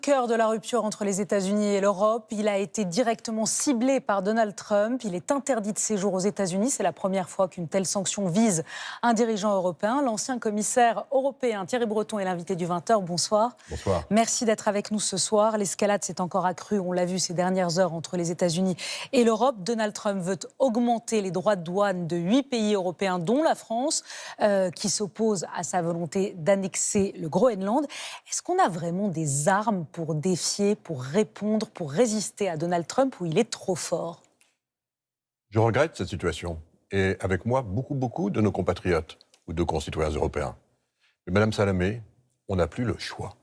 cœur de la rupture entre les États-Unis et l'Europe. Il a été directement ciblé par Donald Trump. Il est interdit de séjour aux États-Unis. C'est la première fois qu'une telle sanction vise un dirigeant européen. L'ancien commissaire européen Thierry Breton est l'invité du 20h. Bonsoir. Bonsoir. Merci d'être avec nous ce soir. L'escalade s'est encore accrue, on l'a vu ces dernières heures, entre les États-Unis et l'Europe. Donald Trump veut augmenter les droits de douane de 8 pays européens, dont la France, qui s'oppose à sa volonté d'annexer le Groenland. Est-ce qu'on a vraiment des armes pour défier, pour répondre, pour résister à Donald Trump, ou il est trop fort? Je regrette cette situation. Et avec moi, beaucoup de nos compatriotes ou de concitoyens européens. Mais Madame Salamé, on n'a plus le choix.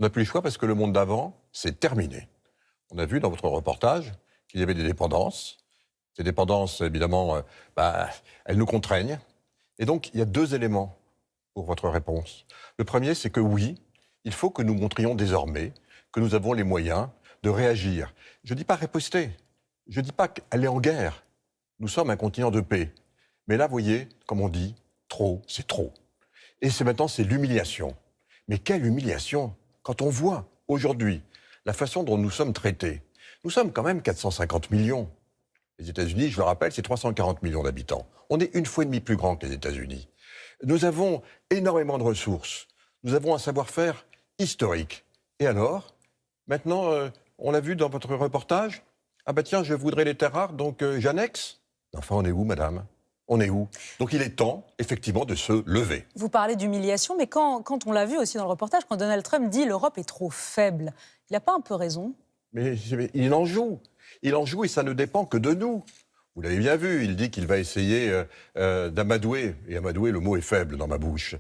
On n'a plus le choix parce que le monde d'avant, c'est terminé. On a vu dans votre reportage qu'il y avait des dépendances. Ces dépendances, évidemment, elles nous contraignent. Et donc, il y a deux éléments pour votre réponse. Le premier, c'est que oui, il faut que nous montrions désormais que nous avons les moyens de réagir. Je ne dis pas riposter, je ne dis pas aller en guerre. Nous sommes un continent de paix. Mais là, vous voyez, comme on dit, trop, c'est trop. Et maintenant, c'est l'humiliation. Mais quelle humiliation quand on voit aujourd'hui la façon dont nous sommes traités. Nous sommes quand même 450 millions. Les États-Unis, je le rappelle, c'est 340 millions d'habitants. On est 1,5 fois plus grand que les États-Unis. Nous avons énormément de ressources. Nous avons un savoir-faire historique. Et alors, maintenant, on l'a vu dans votre reportage, ah bah tiens, je voudrais les terres rares, donc j'annexe. Enfin, on est où, madame ? On est où ? Donc il est temps, effectivement, de se lever. Vous parlez d'humiliation, mais quand on l'a vu aussi dans le reportage, quand Donald Trump dit « l'Europe est trop faible », il n'a pas un peu raison ? Mais il en joue. Il en joue et ça ne dépend que de nous. Vous l'avez bien vu, il dit qu'il va essayer d'amadouer, et amadouer, le mot est faible dans ma bouche,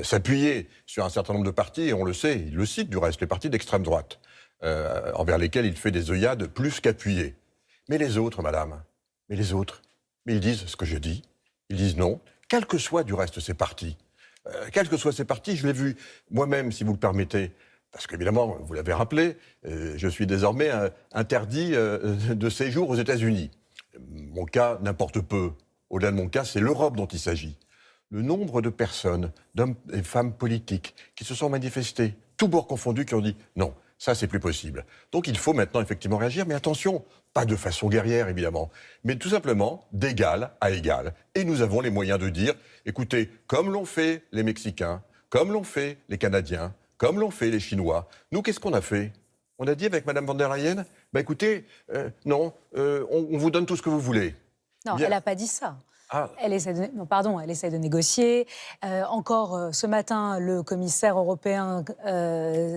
s'appuyer sur un certain nombre de partis, et on le sait, il le cite du reste, les partis d'extrême droite, envers lesquels il fait des œillades plus qu'appuyées. Mais les autres, madame, mais ils disent ce que je dis, ils disent non, quels que soient du reste ces partis. Quels que soient ces partis, je l'ai vu moi-même, si vous le permettez, parce qu'évidemment, vous l'avez rappelé, je suis désormais interdit de séjour aux États-Unis. Mon cas n'importe peu. Au-delà de mon cas, c'est l'Europe dont il s'agit. Le nombre de personnes, d'hommes et femmes politiques qui se sont manifestés, tous bords confondus, qui ont dit non, ça c'est plus possible. Donc il faut maintenant effectivement réagir, mais attention, pas de façon guerrière évidemment, mais tout simplement d'égal à égal. Et nous avons les moyens de dire, écoutez, comme l'ont fait les Mexicains, comme l'ont fait les Canadiens, comme l'ont fait les Chinois, nous qu'est-ce qu'on a fait ? On a dit avec Mme von der Leyen, écoutez, non, on vous donne tout ce que vous voulez. Non, Bien. elle n'a pas dit ça. Ah. Elle essaie de négocier. Encore ce matin, le commissaire européen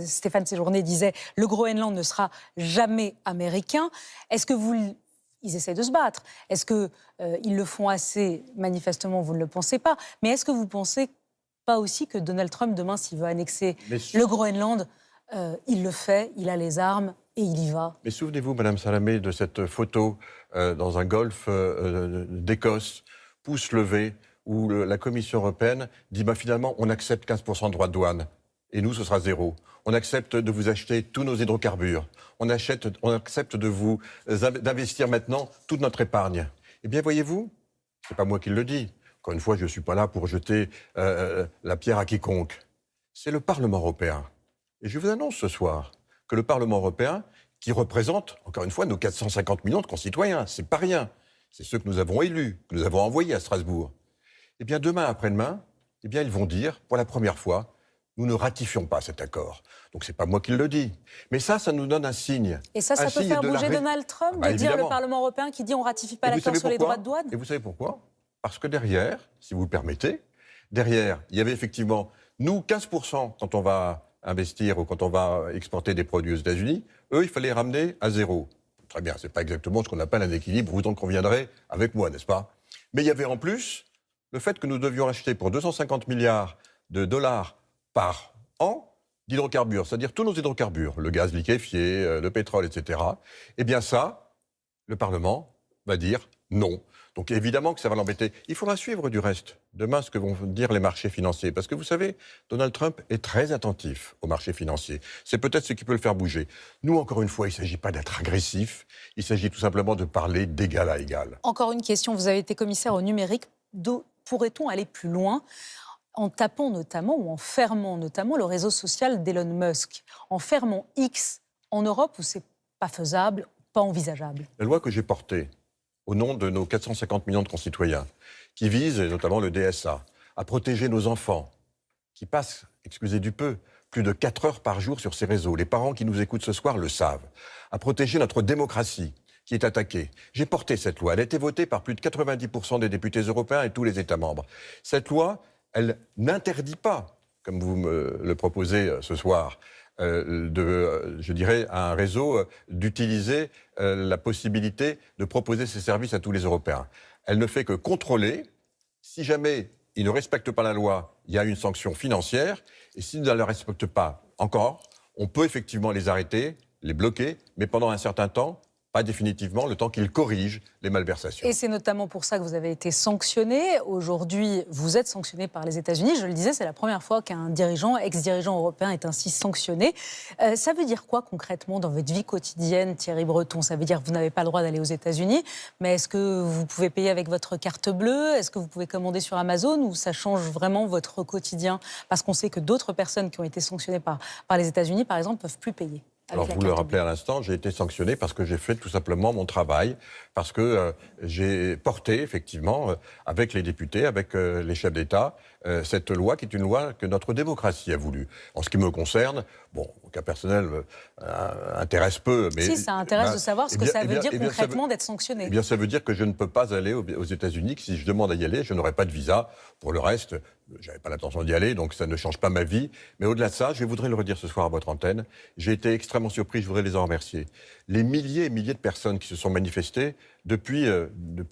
Stéphane Séjourné disait « le Groenland ne sera jamais américain ». Est-ce que ils essaient de se battre. Est-ce qu'ils le font assez ? Manifestement, vous ne le pensez pas. Mais est-ce que vous pensez pas aussi que Donald Trump, demain, s'il veut annexer le Groenland, il le fait, il a les armes et il y va? Mais souvenez-vous, Madame Salamé, de cette photo dans un golfe d'Écosse, pouce levé, où la Commission européenne dit finalement, on accepte 15% de droits de douane, et nous, ce sera zéro. On accepte de vous acheter tous nos hydrocarbures. On accepte d'investir maintenant toute notre épargne. Eh bien, voyez-vous, c'est pas moi qui le dis. Encore une fois, je ne suis pas là pour jeter la pierre à quiconque. C'est le Parlement européen. Et je vous annonce ce soir que le Parlement européen, qui représente, encore une fois, nos 450 millions de concitoyens, c'est pas rien. C'est ceux que nous avons élus, que nous avons envoyés à Strasbourg. Eh bien, demain après-demain, ils vont dire, pour la première fois, nous ne ratifions pas cet accord. Donc, c'est pas moi qui le dis. Mais ça nous donne un signe. Et ça peut faire bouger Donald Trump, de dire le Parlement européen qui dit on ne ratifie pas l'accord sur les droits de douane? Et vous savez pourquoi ? Parce que derrière, si vous le permettez, il y avait effectivement, nous, 15% quand on va investir ou quand on va exporter des produits aux États-Unis, eux, il fallait les ramener à zéro. Très bien, c'est pas exactement ce qu'on appelle un équilibre, vous en conviendrez avec moi, n'est-ce pas ? Mais il y avait en plus le fait que nous devions acheter pour 250 milliards de dollars par an d'hydrocarbures, c'est-à-dire tous nos hydrocarbures, le gaz liquéfié, le pétrole, etc. Eh bien ça, le Parlement va dire non. Donc évidemment que ça va l'embêter. Il faudra suivre du reste demain ce que vont dire les marchés financiers. Parce que vous savez, Donald Trump est très attentif aux marchés financiers. C'est peut-être ce qui peut le faire bouger. Nous, encore une fois, il ne s'agit pas d'être agressif. Il s'agit tout simplement de parler d'égal à égal. Encore une question. Vous avez été commissaire au numérique. Pourrait-on aller plus loin ? en tapant notamment ou en fermant notamment le réseau social d'Elon Musk, en fermant X en Europe où c'est pas faisable, pas envisageable? La loi que j'ai portée au nom de nos 450 millions de concitoyens, qui vise, et notamment le DSA, à protéger nos enfants, qui passent, excusez du peu, plus de 4 heures par jour sur ces réseaux. Les parents qui nous écoutent ce soir le savent. À protéger notre démocratie, qui est attaquée. J'ai porté cette loi. Elle a été votée par plus de 90% des députés européens et tous les États membres. Cette loi, elle n'interdit pas, comme vous me le proposez ce soir, je dirais, à un réseau d'utiliser la possibilité de proposer ses services à tous les Européens. Elle ne fait que contrôler. Si jamais ils ne respectent pas la loi, il y a une sanction financière. Et s'ils ne la respectent pas encore, on peut effectivement les arrêter, les bloquer, mais pendant un certain temps, pas définitivement, le temps qu'ils corrigent les malversations. Et c'est notamment pour ça que vous avez été sanctionné. Aujourd'hui, vous êtes sanctionné par les États-Unis. Je le disais, c'est la première fois qu'un dirigeant, ex-dirigeant européen est ainsi sanctionné. Ça veut dire quoi concrètement dans votre vie quotidienne, Thierry Breton? Ça veut dire que vous n'avez pas le droit d'aller aux États-Unis, mais est-ce que vous pouvez payer avec votre carte bleue? Est-ce que vous pouvez commander sur Amazon, ou ça change vraiment votre quotidien? Parce qu'on sait que d'autres personnes qui ont été sanctionnées par les États-Unis, par exemple, ne peuvent plus payer. Alors, vous le rappelez à l'instant, j'ai été sanctionné parce que j'ai fait tout simplement mon travail, parce que j'ai porté, effectivement, avec les députés, avec les chefs d'État, cette loi qui est une loi que notre démocratie a voulu. En ce qui me concerne, bon, au cas personnel, intéresse peu, mais... Si, ça intéresse de savoir ce que ça veut dire concrètement d'être sanctionné. Eh bien, ça veut dire que je ne peux pas aller aux États-Unis, que si je demande à y aller, je n'aurai pas de visa. Pour le reste, je n'avais pas l'intention d'y aller, donc ça ne change pas ma vie. Mais au-delà de ça, je voudrais le redire ce soir à votre antenne, j'ai été extrêmement surpris, je voudrais les en remercier. Les milliers et milliers de personnes qui se sont manifestées depuis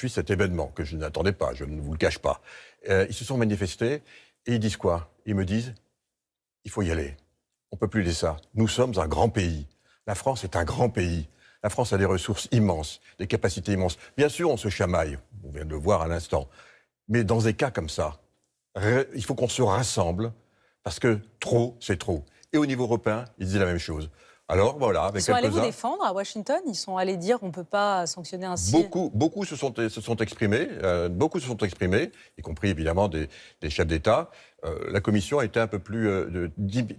cet événement, que je n'attendais pas, je ne vous le cache pas. Ils se sont manifestés et ils disent quoi? Ils me disent, il faut y aller. On ne peut plus laisser ça. Nous sommes un grand pays. La France est un grand pays. La France a des ressources immenses, des capacités immenses. Bien sûr, on se chamaille, on vient de le voir à l'instant. Mais dans des cas comme ça, il faut qu'on se rassemble, parce que trop, c'est trop. Et au niveau européen, ils disent la même chose. Alors voilà, avec ils sont allés vous quelques-uns... défendre à Washington? Ils sont allés dire qu'on ne peut pas sanctionner ainsi? Beaucoup se sont exprimés, y compris évidemment des chefs d'État. La Commission a été un peu plus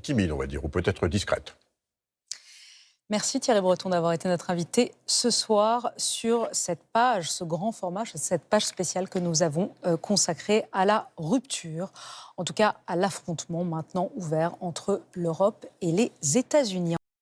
timide, on va dire, ou peut-être discrète. Merci Thierry Breton d'avoir été notre invité ce soir sur cette page, ce grand format, cette page spéciale que nous avons consacrée à la rupture, en tout cas à l'affrontement maintenant ouvert entre l'Europe et les États-Unis.